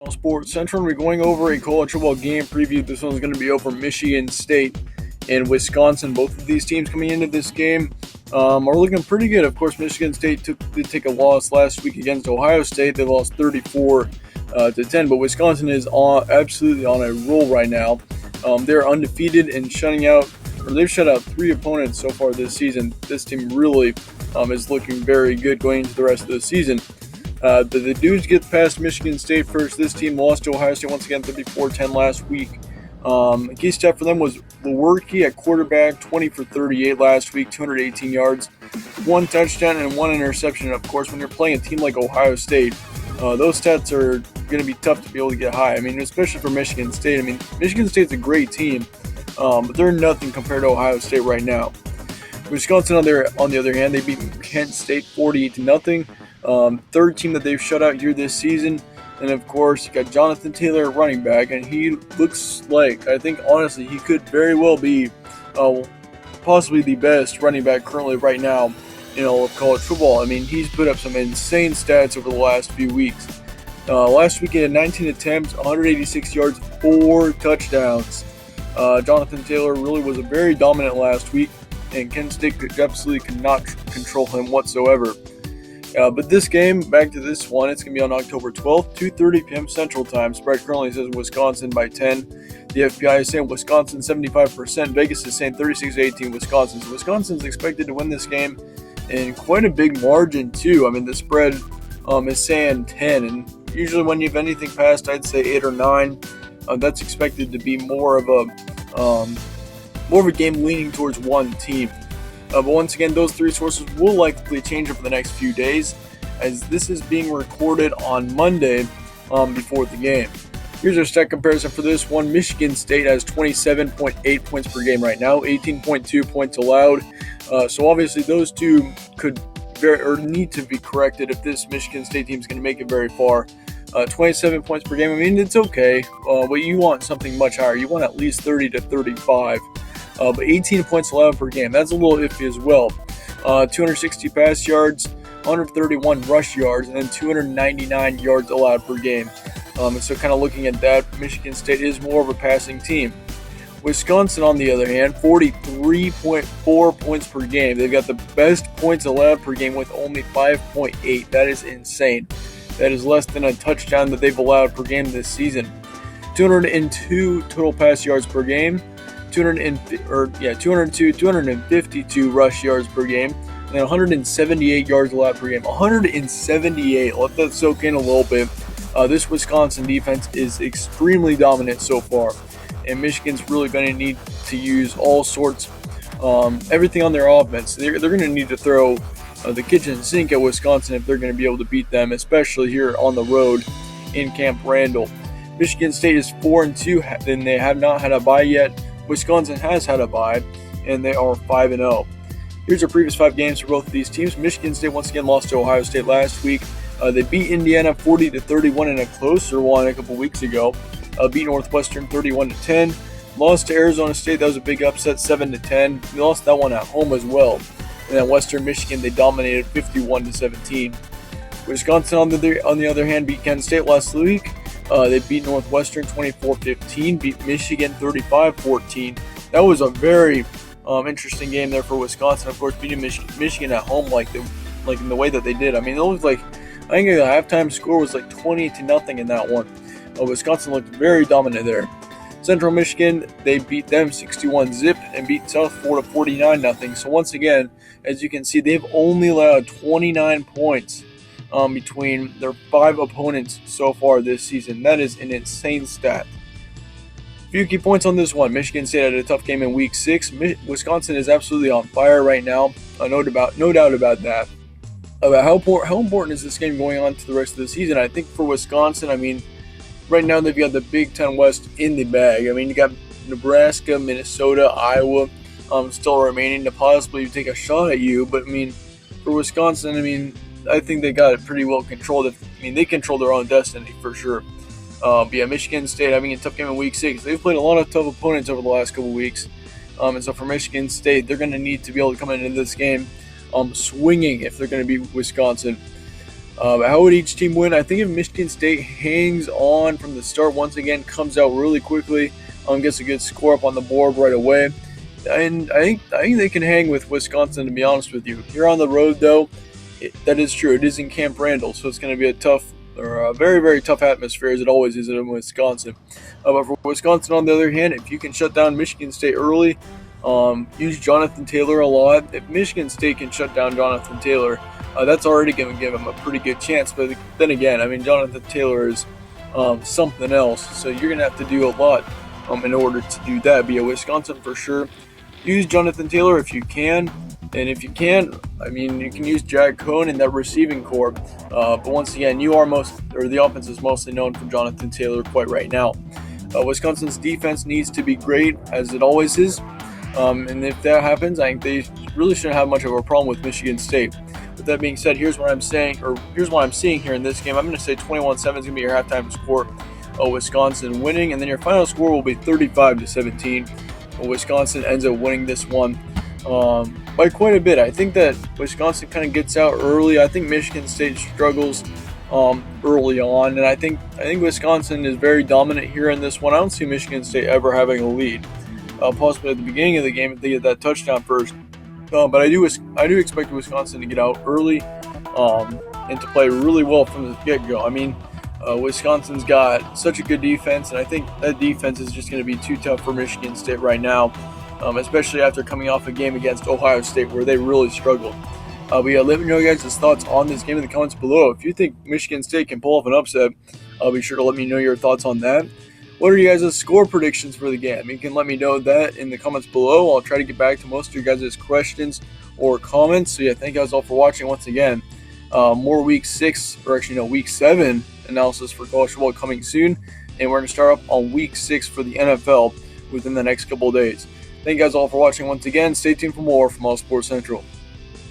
Sports Central. We're going over a college football game preview. This one's going to be over Michigan State and Wisconsin. Both of these teams coming into this game are looking pretty good. Of course, Michigan State did take a loss last week against Ohio State. They lost 34 to 10, but Wisconsin is absolutely on a roll right now. They're undefeated and they've shut out 3 opponents so far this season. This team really is looking very good going into the rest of the season. The Dudes get past Michigan State first. This team lost to Ohio State once again, 34-10 last week. A key step for them was Lewerke at quarterback, 20 for 38 last week, 218 yards, 1 touchdown, and 1 interception. And of course, when you're playing a team like Ohio State, those stats are going to be tough to be able to get high. I mean, especially for Michigan State. I mean, Michigan State's a great team, but they're nothing compared to Ohio State right now. Wisconsin, on the other hand, they beat Kent State 48-0. Third team that they've shut out here this season. And of course, you got Jonathan Taylor at running back, and he looks like, I think honestly, he could very well be possibly the best running back currently right now in all of college football. I mean, he's put up some insane stats over the last few weeks. Last week he had 19 attempts, 186 yards, 4 touchdowns. Jonathan Taylor really was very dominant last week, and Kent State absolutely could not control him whatsoever. But this game, back to this one, it's going to be on October 12th, 2:30 p.m. Central Time. Spread currently says Wisconsin by 10. The FPI is saying Wisconsin 75%. Vegas is saying 36-18 Wisconsin. So Wisconsin's expected to win this game in quite a big margin, too. I mean, the spread is saying 10. And usually when you have anything past, I'd say 8 or 9, that's expected to be more of a game leaning towards one team. But once again, those 3 sources will likely change over the next few days, as this is being recorded on Monday before the game. Here's our stat comparison for this one. Michigan State has 27.8 points per game right now, 18.2 points allowed. So obviously those two could need to be corrected if this Michigan State team is going to make it very far. 27 points per game, I mean, it's okay, but you want something much higher. You want at least 30 to 35. But 18 points allowed per game, that's a little iffy as well. 260 pass yards, 131 rush yards, and then 299 yards allowed per game. And so kind of looking at that, Michigan State is more of a passing team. Wisconsin, on the other hand, 43.4 points per game. They've got the best points allowed per game with only 5.8. That is insane. That is less than a touchdown that they've allowed per game this season. 202 total pass yards per game. 252 rush yards per game, and then 178 yards allowed per game. 178. Let that soak in a little bit. This Wisconsin defense is extremely dominant so far, and Michigan's really going to need to use all sorts, everything on their offense. They're going to need to throw the kitchen sink at Wisconsin if they're going to be able to beat them, especially here on the road in Camp Randall. Michigan State is 4-2, and they have not had a bye yet. Wisconsin has had a bye, and they are 5-0. Here's our previous 5 games for both of these teams. Michigan State once again lost to Ohio State last week. They beat Indiana 40-31 in a closer one a couple weeks ago. Beat Northwestern 31-10. Lost to Arizona State. That was a big upset, 7-10. They lost that one at home as well. And then Western Michigan, they dominated 51-17. Wisconsin, on the other hand, beat Kent State last week. They beat Northwestern 24-15, beat Michigan 35-14. That was a very interesting game there for Wisconsin. Of course, beating Michigan at home like in the way that they did. I mean, it looked like, I think the halftime score was like 20-0 in that one. Wisconsin looked very dominant there. Central Michigan, they beat them 61-0 and beat South Florida 49-0. So once again, as you can see, they've only allowed 29 points between their 5 opponents so far this season. That is an insane stat. A few key points on this one. Michigan State had a tough game in Week 6. Wisconsin is absolutely on fire right now. No doubt about that. About how important is this game going on to the rest of the season? I think for Wisconsin, I mean, right now they've got the Big Ten West in the bag. I mean, you got Nebraska, Minnesota, Iowa still remaining to possibly take a shot at you. But I mean, for Wisconsin, I mean, I think they got it pretty well controlled. They control their own destiny for sure. But yeah, Michigan State having a tough game in Week 6. They've played a lot of tough opponents over the last couple weeks. And so for Michigan State, they're going to need to be able to come into this game swinging if they're going to beat Wisconsin. How would each team win? I think if Michigan State hangs on from the start once again, comes out really quickly, gets a good score up on the board right away, and I think they can hang with Wisconsin. To be honest with you, here on the road though, that is true. It is in Camp Randall, so it's going to be a tough or a very very tough atmosphere as it always is in Wisconsin. But for Wisconsin, on the other hand, if you can shut down Michigan State early, use Jonathan Taylor a lot. If Michigan State can shut down Jonathan Taylor, that's already going to give him a pretty good chance. But then again, I mean, Jonathan Taylor is something else. So you're going to have to do a lot in order to do that. Be a Wisconsin for sure. Use Jonathan Taylor if you can. And if you can't, I mean, you can use Jack Cohn in that receiving corps. But once again, the offense is mostly known for Jonathan Taylor quite right now. Wisconsin's defense needs to be great, as it always is. And if that happens, I think they really shouldn't have much of a problem with Michigan State. With that being said, here's what I'm seeing here in this game. I'm going to say 21-7 is going to be your halftime score. Wisconsin winning, and then your final score will be 35-17. Wisconsin ends up winning this one by quite a bit. I think that Wisconsin kind of gets out early. I think Michigan State struggles early on, and I think Wisconsin is very dominant here in this one. I don't see Michigan State ever having a lead. Possibly at the beginning of the game if they get that touchdown first. But I do expect Wisconsin to get out early and to play really well from the get-go. I mean, Wisconsin's got such a good defense, and I think that defense is just going to be too tough for Michigan State right now, especially after coming off a game against Ohio State where they really struggled. Let me know your guys' thoughts on this game in the comments below. If you think Michigan State can pull off an upset, be sure to let me know your thoughts on that. What are you guys' score predictions for the game? You can let me know that in the comments below. I'll try to get back to most of your guys' questions or comments. So yeah, thank you guys all for watching once again. More week 7 analysis for college football coming soon. And we're going to start up on week 6 for the NFL within the next couple of days. Thank you guys all for watching once again. Stay tuned for more from All Sports Central.